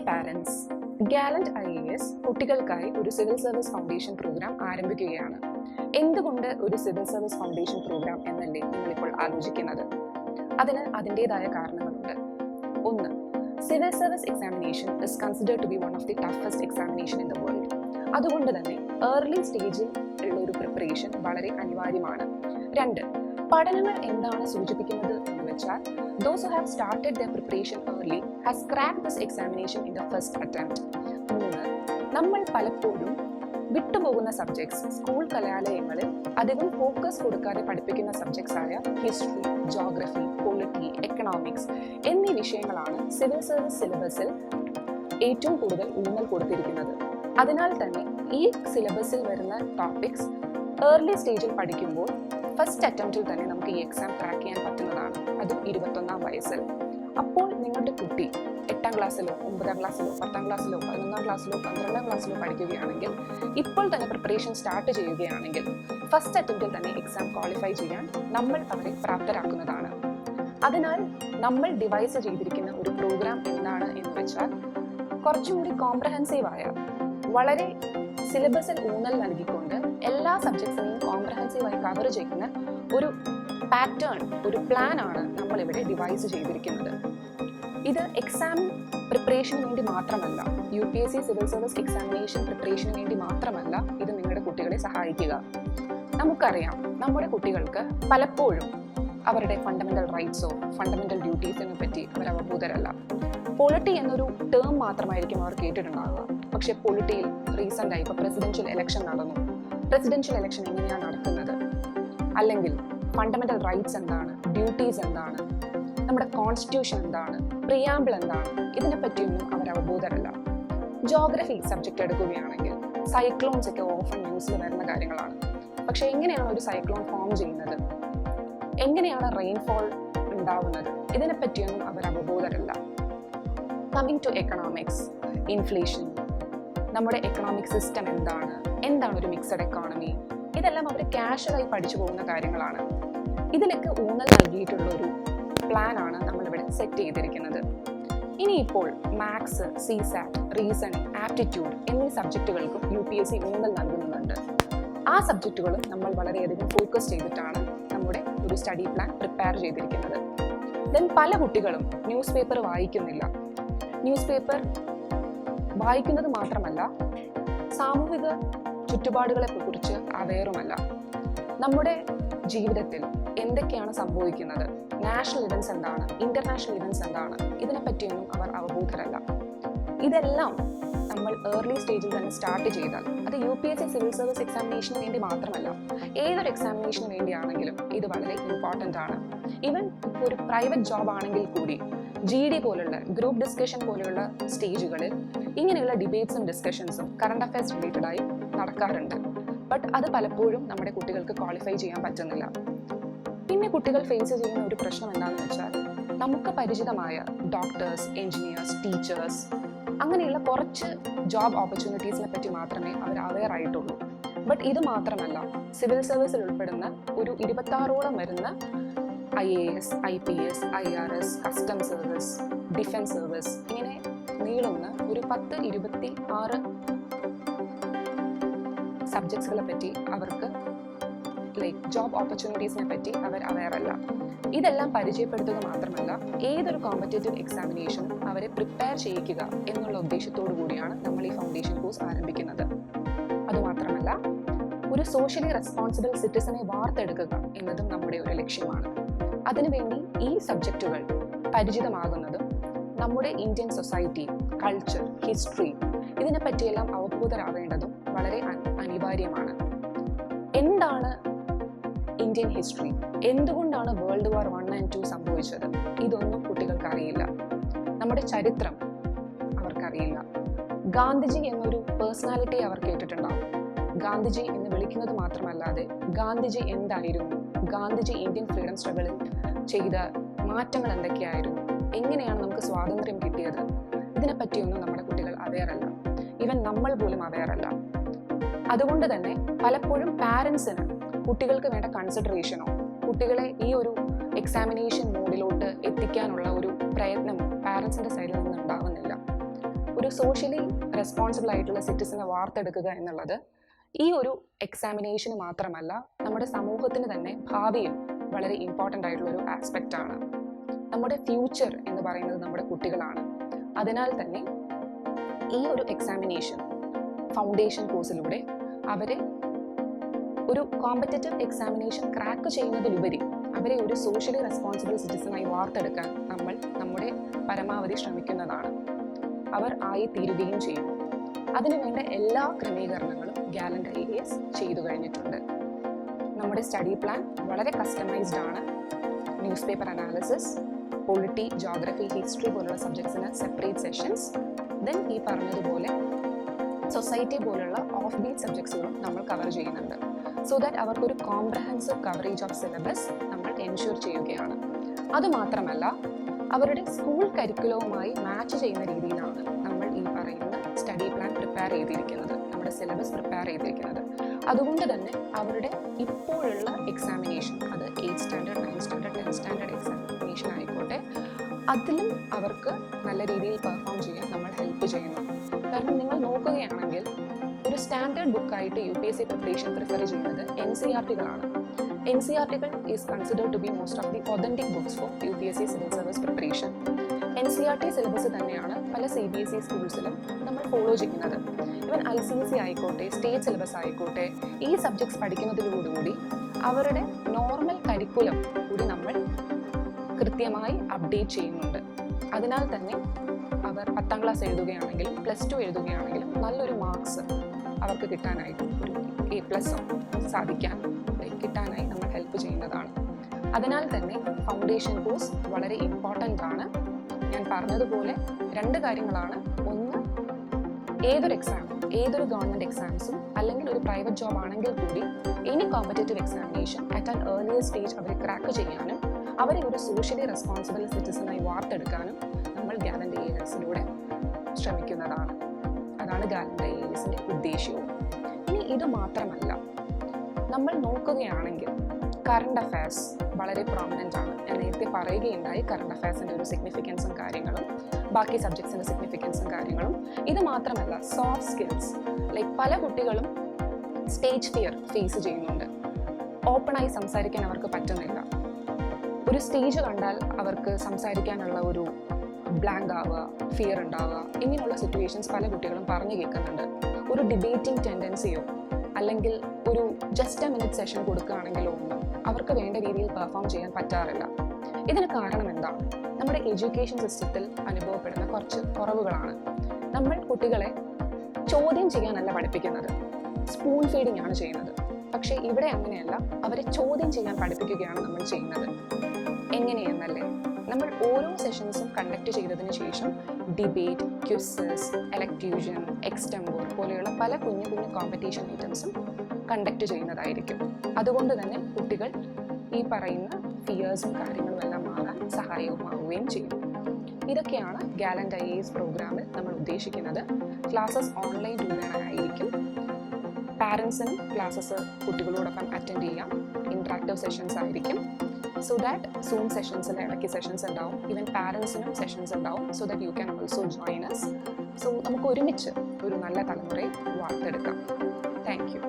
Parents, Gallant IAS കുട്ടികൾക്കായി ഒരു civil service foundation programme ആരംഭിക്കുകയാണ്. എന്തുകൊണ്ട് ഒരു സിവിൽ സർവീസ് ഫൗണ്ടേഷൻ പ്രോഗ്രാം എന്നല്ലേ നിങ്ങളിപ്പോൾ ആലോചിക്കുന്നത്? അതിന് അതിൻ്റെതായ കാരണങ്ങളുണ്ട്. ഒന്ന്, civil service examination is considered to be one of the toughest examination in the world. അതുകൊണ്ട് തന്നെ ഏർലി സ്റ്റേജിൽ ഉള്ള ഒരു പ്രിപ്പറേഷൻ വളരെ അനിവാര്യമാണ്. രണ്ട്, പഠനങ്ങൾ എന്താണ് സൂചിപ്പിക്കുന്നത് എന്ന് വെച്ചാൽ those who have started their preparation early has cracked this examination in the first attempt. മൂന്ന്, നമ്മൾ പലപ്പോഴും വിട്ടുപോകുന്ന സബ്ജക്ട്സ് സ്കൂൾ കലാലയങ്ങളിൽ അധികം ഫോക്കസ് കൊടുക്കാതെ പഠിപ്പിക്കുന്ന സബ്ജക്ട്സ് ആയ ഹിസ്റ്ററി, ജോഗ്രഫി, പൊളിറ്റി, എക്കണോമിക്സ് എന്നീ വിഷയങ്ങളാണ് സിവിൽ സർവീസ് സിലബസിൽ ഏറ്റവും കൂടുതൽ ഊന്നൽ കൊടുത്തിരിക്കുന്നത്. അതിനാൽ തന്നെ ഈ സിലബസിൽ വരുന്ന ടോപ്പിക്സ് ഏർലി സ്റ്റേജിൽ പഠിക്കുമ്പോൾ ഫസ്റ്റ് അറ്റംപ്റ്റിൽ തന്നെ നമുക്ക് ഈ എക്സാം ക്രാക്ക് ചെയ്യാൻ പറ്റുന്നതാണ്, അതും 21-ാം വയസ്സിൽ. അപ്പോൾ നിങ്ങളുടെ കുട്ടി 8-ാം ക്ലാസ്സിലോ 9-ാം ക്ലാസ്സിലോ 10-ാം ക്ലാസ്സിലോ 11-ാം ക്ലാസ്സിലോ 12-ാം ക്ലാസ്സിലോ പഠിക്കുകയാണെങ്കിൽ, ഇപ്പോൾ തന്നെ പ്രിപ്പറേഷൻ സ്റ്റാർട്ട് ചെയ്യുകയാണെങ്കിൽ ഫസ്റ്റ് അറ്റംപ്റ്റിൽ തന്നെ എക്സാം ക്വാളിഫൈ ചെയ്യാൻ നമ്മൾ അവരെ പ്രാപ്തരാക്കുന്നതാണ്. അതിനാൽ നമ്മൾ ഡിവൈസ് ചെയ്തിരിക്കുന്ന ഒരു പ്രോഗ്രാം എന്താണ് എന്ന് വെച്ചാൽ, കുറച്ചുകൂടി കോംപ്രഹെൻസീവായ, വളരെ സിലബസിൽ ഊന്നൽ നൽകിക്കൊണ്ട് എല്ലാ സബ്ജക്ട്സിനെയും കോംപ്രഹെൻസീവായി കവർ ചെയ്യുന്ന ഒരു പാറ്റേൺ, ഒരു പ്ലാൻ ആണ് നമ്മളിവിടെ ഡിവൈസ് ചെയ്തിരിക്കുന്നത്. ഇത് എക്സാം പ്രിപ്പറേഷന് വേണ്ടി മാത്രമല്ല, UPSC സിവിൽ സർവീസ് എക്സാമിനേഷൻ പ്രിപ്പറേഷന് വേണ്ടി മാത്രമല്ല ഇത് നിങ്ങളുടെ കുട്ടികളെ സഹായിക്കുക. നമുക്കറിയാം, നമ്മുടെ കുട്ടികൾക്ക് പലപ്പോഴും അവരുടെ ഫണ്ടമെന്റൽ റൈറ്റ്സോ ഫണ്ടമെന്റൽ ഡ്യൂട്ടീസിനെ പറ്റി അവർ അവബോധരല്ല. പൊളിറ്റി എന്നൊരു ടേം മാത്രമായിരിക്കും അവർ കേട്ടിട്ടുണ്ടാകുക. പക്ഷെ പൊളിറ്റിയിൽ റീസെൻ്റായി ഇപ്പോൾ പ്രസിഡൻഷ്യൽ ഇലക്ഷൻ നടന്നു. പ്രസിഡൻഷ്യൽ ഇലക്ഷൻ എങ്ങനെയാണ് നടക്കുന്നത്, അല്ലെങ്കിൽ ഫണ്ടമെന്റൽ റൈറ്റ്സ് എന്താണ്, ഡ്യൂട്ടീസ് എന്താണ്, നമ്മുടെ കോൺസ്റ്റിറ്റ്യൂഷൻ എന്താണ്, പ്രിയാമ്പിൾ എന്താണ്, ഇതിനെപ്പറ്റിയൊന്നും അവർ അവബോധരല്ല. ജോഗ്രഫി സബ്ജക്റ്റ് എടുക്കുകയാണെങ്കിൽ സൈക്ലോൺസ് ഒക്കെ ഓഫൻ ന്യൂസിൽ വരുന്ന കാര്യങ്ങളാണ്. പക്ഷെ എങ്ങനെയാണ് ഒരു സൈക്ലോൺ ഫോം ചെയ്യുന്നത്, എങ്ങനെയാണ് റെയിൻഫോൾ ഉണ്ടാവുന്നത്, ഇതിനെപ്പറ്റിയൊന്നും അവർ അവബോധരല്ല. കമ്മിങ് ടു എക്കണോമിക്സ്, ഇൻഫ്ലേഷൻ, നമ്മുടെ എക്കണോമിക് സിസ്റ്റം എന്താണ് ഒരു മിക്സഡ് എക്കോണമി, ഇതെല്ലാം അവർ കാഷ്വലായി പഠിച്ചു പോകുന്ന കാര്യങ്ങളാണ്. ഇതിലൊക്കെ ഊന്നൽ നൽകിയിട്ടുള്ള ഒരു പ്ലാനാണ് നമ്മളിവിടെ സെറ്റ് ചെയ്തിരിക്കുന്നത്. ഇനിയിപ്പോൾ മാത്സ്, CSAT, റീസണിങ്, ആപ്റ്റിറ്റ്യൂഡ് എന്നീ സബ്ജക്റ്റുകൾക്കും UPSC ഊന്നൽ നൽകുന്നുണ്ട്. ആ സബ്ജക്റ്റുകളും നമ്മൾ വളരെയധികം ഫോക്കസ് ചെയ്തിട്ടാണ് നമ്മുടെ ഒരു സ്റ്റഡി പ്ലാൻ പ്രിപ്പയർ ചെയ്തിരിക്കുന്നത്. ദെൻ പല കുട്ടികളും ന്യൂസ് പേപ്പർ വായിക്കുന്നില്ല. ന്യൂസ് പേപ്പർ വായിക്കുന്നത് മാത്രമല്ല, സാമൂഹിക ചുറ്റുപാടുകളെ കുറിച്ച് അവെയറുമല്ല. നമ്മുടെ ജീവിതത്തിൽ എന്തൊക്കെയാണ് സംഭവിക്കുന്നത്, നാഷണൽ ഇവൻറ്റ്സ് എന്താണ്, ഇന്റർനാഷണൽ ഇവൻറ്റ്സ് എന്താണ്, ഇതിനെപ്പറ്റിയൊന്നും അവർ അവബോധരല്ല. ഇതെല്ലാം നമ്മൾ ഏർലി സ്റ്റേജിൽ തന്നെ സ്റ്റാർട്ട് ചെയ്താൽ, അത് UPSC സിവിൽ സർവീസ് എക്സാമിനേഷന് വേണ്ടി മാത്രമല്ല, ഏതൊരു എക്സാമിനേഷന് വേണ്ടിയാണെങ്കിലും ഇത് വളരെ ഇമ്പോർട്ടൻ്റ് ആണ്. ഈവൻ ഒരു പ്രൈവറ്റ് ജോബ് ആണെങ്കിൽ കൂടി GD പോലുള്ള ഗ്രൂപ്പ് ഡിസ്കഷൻ പോലെയുള്ള സ്റ്റേജുകളിൽ ഇങ്ങനെയുള്ള ഡിബേറ്റ്സും ഡിസ്കഷൻസും കറണ്ട് അഫയേഴ്സ് റിലേറ്റഡായി നടക്കാറുണ്ട്. ബട്ട് അത് പലപ്പോഴും നമ്മുടെ കുട്ടികൾക്ക് ക്വാളിഫൈ ചെയ്യാൻ പറ്റുന്നില്ല. പിന്നെ കുട്ടികൾ ഫേസ് ചെയ്യുന്ന ഒരു പ്രശ്നം എന്താണെന്ന് വെച്ചാൽ, നമുക്ക് പരിചിതമായ ഡോക്ടേഴ്സ്, എൻജിനീയേഴ്സ്, ടീച്ചേഴ്സ്, അങ്ങനെയുള്ള കുറച്ച് ജോബ് ഓപ്പർച്യൂണിറ്റീസിനെ പറ്റി മാത്രമേ അവർ അവെയർ ആയിട്ടുള്ളൂ. ബട്ട് ഇത് മാത്രമല്ല, സിവിൽ സർവീസിൽ ഉൾപ്പെടുന്ന ഒരു 26ഓളം വരുന്ന IAS, IPS, IRS, custom service, defence service, ഇങ്ങനെ നീളുന്ന ഒരു 10-26 സബ്ജക്ട്സുകളെ പറ്റി അവർക്ക് ജോബ് ഓപ്പർച്യൂണിറ്റീസിനെ പറ്റി അവർ അവെയർ അല്ല. ഇതെല്ലാം പരിചയപ്പെടുത്തുക മാത്രമല്ല, ഏതൊരു കോമ്പറ്റേറ്റീവ് എക്സാമിനേഷനും അവരെ പ്രിപ്പയർ ചെയ്യിക്കുക എന്നുള്ള ഉദ്ദേശത്തോടു കൂടിയാണ് നമ്മൾ ഈ ഫൗണ്ടേഷൻ കോഴ്സ് ആരംഭിക്കുന്നത്. അതുമാത്രമല്ല, ഒരു സോഷ്യലി റെസ്പോൺസിബിൾ സിറ്റിസനെ വാർത്തെടുക്കുക എന്നതും നമ്മുടെ ഒരു ലക്ഷ്യമാണ്. അതിനുവേണ്ടി ഈ സബ്ജക്റ്റുകൾ പരിചിതമാകുന്നതും നമ്മുടെ ഇന്ത്യൻ സൊസൈറ്റി, കൾച്ചർ, ഹിസ്റ്ററി ഇതിനെപ്പറ്റിയെല്ലാം അവബോധരാവേണ്ടതും വളരെ അനിവാര്യമാണ്. എന്താണ് ഇന്ത്യൻ ഹിസ്റ്ററി, എന്തുകൊണ്ടാണ് വേൾഡ് വാർ 1 and 2 സംഭവിച്ചത്, ഇതൊന്നും കുട്ടികൾക്ക് അറിയില്ല. നമ്മുടെ ചരിത്രം അവർക്കറിയില്ല. ഗാന്ധിജി എന്നൊരു പേഴ്സണാലിറ്റി അവർ കേട്ടിട്ടുണ്ടാവും. ഗാന്ധിജി എന്ന് വിളിക്കുന്നത് മാത്രമല്ലാതെ ഗാന്ധിജി എന്തായിരുന്നു, ഗാന്ധിജി ഇന്ത്യൻ ഫ്രീഡം സ്ട്രഗിളിൽ ചെയ്ത മാറ്റങ്ങൾ എന്തൊക്കെയായിരുന്നു, എങ്ങനെയാണ് നമുക്ക് സ്വാതന്ത്ര്യം കിട്ടിയത്, ഇതിനെപ്പറ്റിയൊന്നും നമ്മുടെ കുട്ടികൾ അവെയർ അല്ല. ഈവൻ നമ്മൾ പോലും അവെയർ അല്ല. അതുകൊണ്ട് തന്നെ പലപ്പോഴും പാരൻസിന് കുട്ടികൾക്ക് വേണ്ട കൺസിഡറേഷനോ കുട്ടികളെ ഈ ഒരു എക്സാമിനേഷൻ മോഡിലോട്ട് എത്തിക്കാനുള്ള ഒരു പ്രയത്നം പാരൻസിൻ്റെ സൈഡിൽ നിന്ന് ഉണ്ടാവുന്നില്ല. ഒരു ഒരു സോഷ്യലി റെസ്പോൺസിബിൾ ആയിട്ടുള്ള സിറ്റിസനെ വാർത്തെടുക്കുക എന്നുള്ളത് ഈ ഒരു എക്സാമിനേഷന് മാത്രമല്ല, നമ്മുടെ സമൂഹത്തിന് തന്നെ ഭാവിയിൽ വളരെ ഇമ്പോർട്ടൻ്റ് ആയിട്ടുള്ള ഒരു ആസ്പെക്റ്റ് ആണ്. നമ്മുടെ ഫ്യൂച്ചർ എന്ന് പറയുന്നത് നമ്മുടെ കുട്ടികളാണ്. അതിനാൽ തന്നെ ഈ ഒരു എക്സാമിനേഷൻ ഫൗണ്ടേഷൻ കോഴ്സിലൂടെ അവരെ ഒരു കോമ്പറ്റേറ്റീവ് എക്സാമിനേഷൻ ക്രാക്ക് ചെയ്യുന്നതിലുപരി അവരെ ഒരു സോഷ്യലി റെസ്പോൺസിബിൾ സിറ്റിസണായി വാർത്തെടുക്കാൻ നമ്മൾ നമ്മുടെ പരമാവധി ശ്രമിക്കുന്നതാണ്. അവർ ആയിത്തീരുകയും ചെയ്യും. അതിനുവേണ്ട എല്ലാ ക്രമീകരണങ്ങളും ഗാലന്റ് IAS ചെയ്തു കഴിഞ്ഞിട്ടുണ്ട്. നമ്മുടെ സ്റ്റഡി പ്ലാൻ വളരെ കസ്റ്റമൈസ്ഡ് ആണ്. News paper analysis, polity, geography, history പോലുള്ള സബ്ജക്ട്സിന് സെപ്പറേറ്റ് സെഷൻസ്, ദെൻ ഈ പറഞ്ഞതുപോലെ സൊസൈറ്റി പോലുള്ള ഓഫ് ബീറ്റ് സബ്ജക്ട്സുകളും നമ്മൾ കവർ ചെയ്യുന്നുണ്ട്. സോ ദാറ്റ് അവർക്കൊരു കോംപ്രഹെൻസീവ് കവറേജ് ഓഫ് സിലബസ് നമ്മൾ എൻഷുർ ചെയ്യുകയാണ്. അതുമാത്രമല്ല, അവരുടെ സ്കൂൾ കരിക്കുലവുമായി മാച്ച് ചെയ്യുന്ന രീതിയിലാണ് നമ്മൾ ഈ പറയുന്ന സ്റ്റഡി പ്ലാൻ പ്രിപ്പയർ ചെയ്തിരിക്കുന്നത്, നമ്മുടെ സിലബസ് പ്രിപ്പയർ ചെയ്തിരിക്കുന്നത്. അതുകൊണ്ട് തന്നെ അവരുടെ ഇപ്പോഴുള്ള എക്സാമിനേഷൻ, അത് 8th standard, 9th standard, 10th standard examination ആയിക്കോട്ടെ, അതിലും അവർക്ക് നല്ല രീതിയിൽ പെർഫോം ചെയ്യാൻ നമ്മൾ ഹെൽപ്പ് ചെയ്യുന്നു. കാരണം നിങ്ങൾ നോക്കുകയാണെങ്കിൽ ഒരു സ്റ്റാൻഡേർഡ് ബുക്കായിട്ട് UPSC പ്രിപ്പറേഷൻ പ്രിഫർ ചെയ്യുന്നത് NCERT-കളാണ്. NCERT-കൾ is considered to be most of the authentic books for UPSC civil service preparation. NCERT syllabus തന്നെയാണ് പല CBSE സ്കൂൾസിലും നമ്മൾ ഫോളോ ചെയ്യുന്നത്. ഈവൻ ICSE ആയിക്കോട്ടെ, സ്റ്റേറ്റ് സിലബസ് ആയിക്കോട്ടെ, ഈ സബ്ജക്ട്സ് പഠിക്കുന്നതിലൂടെ അവരുടെ നോർമൽ കരിക്കുലം കൂടി നമ്മൾ കൃത്യമായി അപ്ഡേറ്റ് ചെയ്യുന്നുണ്ട്. അതിനാൽ തന്നെ അവർ 10ാം ക്ലാസ് എഴുതുകയാണെങ്കിലും +2 എഴുതുകയാണെങ്കിലും നല്ലൊരു മാർക്സ് അവർക്ക് കിട്ടാനായിട്ടും ഒരു A+ കിട്ടാനായി നമ്മൾ ഹെൽപ്പ് ചെയ്യുന്നതാണ്. അതിനാൽ തന്നെ ഫൗണ്ടേഷൻ കോഴ്സ് വളരെ ഇമ്പോർട്ടൻ്റ് ആണ്. ഞാൻ പറഞ്ഞതുപോലെ 2 കാര്യങ്ങളാണ്. ഒന്ന്, ഏതൊരു എക്സാമും, ഏതൊരു ഗവൺമെൻറ് എക്സാംസും അല്ലെങ്കിൽ ഒരു പ്രൈവറ്റ് ജോബ് ആണെങ്കിൽ കൂടി any competitive examination at an earlier stage അവരെ ക്രാക്ക് ചെയ്യാനും അവരെ ഒരു സോഷ്യലി റെസ്പോൺസിബിൾ സിറ്റിസണായി വാർത്തെടുക്കാനും നമ്മൾ ഗാലന്റ് IAS-ലൂടെ ശ്രമിക്കുന്നതാണ്. അതാണ് ഗാലന്റ് IAS-ന്റെ ഉദ്ദേശ്യവും. ഇനി ഇത് മാത്രമല്ല, നമ്മൾ നോക്കുകയാണെങ്കിൽ കറണ്ട് അഫയേഴ്സ് വളരെ പ്രോമിനൻ്റ് ആണ്. ഞാൻ നേരത്തെ പറയുകയുണ്ടായി കറണ്ട് അഫയേഴ്സിൻ്റെ ഒരു സിഗ്നിഫിക്കൻസും കാര്യങ്ങളും, ബാക്കി സബ്ജക്ട്സിൻ്റെ സിഗ്നിഫിക്കൻസും കാര്യങ്ങളും. ഇത് മാത്രമല്ല, സോഫ്റ്റ് സ്കിൽസ്, ലൈക്ക് പല കുട്ടികളും സ്റ്റേജ് ഫിയർ ഫേസ് ചെയ്യുന്നുണ്ട്. ഓപ്പണായി സംസാരിക്കാൻ അവർക്ക് പറ്റുന്നില്ല. ഒരു സ്റ്റേജ് കണ്ടാൽ അവർക്ക് സംസാരിക്കാനുള്ള ഒരു ബ്ലാങ്ക് ആവുക, ഫിയർ ഉണ്ടാവുക, ഇങ്ങനെയുള്ള സിറ്റുവേഷൻസ് പല കുട്ടികളും പറഞ്ഞു കേൾക്കുന്നുണ്ട്. ഒരു ഡിബേറ്റിംഗ് ടെൻഡൻസിയോ അല്ലെങ്കിൽ ഒരു ജസ്റ്റ് എ മിനിറ്റ് സെഷൻ കൊടുക്കുകയാണെങ്കിലോ ഒന്നും അവർക്ക് വേണ്ട രീതിയിൽ പെർഫോം ചെയ്യാൻ പറ്റാറില്ല. ഇതിന് കാരണം എന്താണ്? നമ്മുടെ എഡ്യൂക്കേഷൻ സിസ്റ്റത്തിൽ അനുഭവപ്പെടുന്ന കുറച്ച് കുറവുകളാണ്. നമ്മൾ കുട്ടികളെ ചോദ്യം ചെയ്യാനല്ല പഠിപ്പിക്കുന്നത്, സ്പൂൺ ഫീഡിംഗ് ആണ് ചെയ്യുന്നത്. പക്ഷേ ഇവിടെ അങ്ങനെയല്ല, അവരെ ചോദ്യം ചെയ്യാൻ പഠിപ്പിക്കുകയാണ് നമ്മൾ ചെയ്യുന്നത്. എങ്ങനെയെന്നല്ലേ, നമ്മൾ ഓരോ സെഷൻസും കണ്ടക്ട് ചെയ്തതിന് ശേഷം ഡിബേറ്റ്, ക്വിസസ്, എലക്ട്യൂഷൻ, എക്സ്റ്റംപോർ പോലെയുള്ള പല കുഞ്ഞു കുഞ്ഞു കോമ്പറ്റീഷൻ ഐറ്റംസും കണ്ടക്ട് ചെയ്യുന്നതായിരിക്കും. അതുകൊണ്ട് തന്നെ കുട്ടികൾ ഈ പറയുന്ന ഫിയേഴ്സും കാര്യങ്ങളും എല്ലാം മാറാൻ സഹായകമാവുകയും ചെയ്യും. ഇതൊക്കെയാണ് ഗാലന്റ് IAS പ്രോഗ്രാമിൽ നമ്മൾ ഉദ്ദേശിക്കുന്നത്. ക്ലാസ്സസ് ഓൺലൈൻ രൂപേണയായിരിക്കും. പാരൻസിനും ക്ലാസ്സസ് കുട്ടികളോടൊപ്പം അറ്റൻഡ് ചെയ്യാം. ഇൻട്രാക്റ്റീവ് സെഷൻസ് ആയിരിക്കും. സോ ദാറ്റ് സൂം സെഷൻസിൽ ഇടയ്ക്ക് സെഷൻസ് ഉണ്ടാവും. ഈവൻ പാരൻസിനും സെഷൻസ് ഉണ്ടാവും. So that you can also join us. So നമുക്ക് ഒരുമിച്ച് ഒരു നല്ല തലമുറയെ വാർത്തെടുക്കാം. Thank you.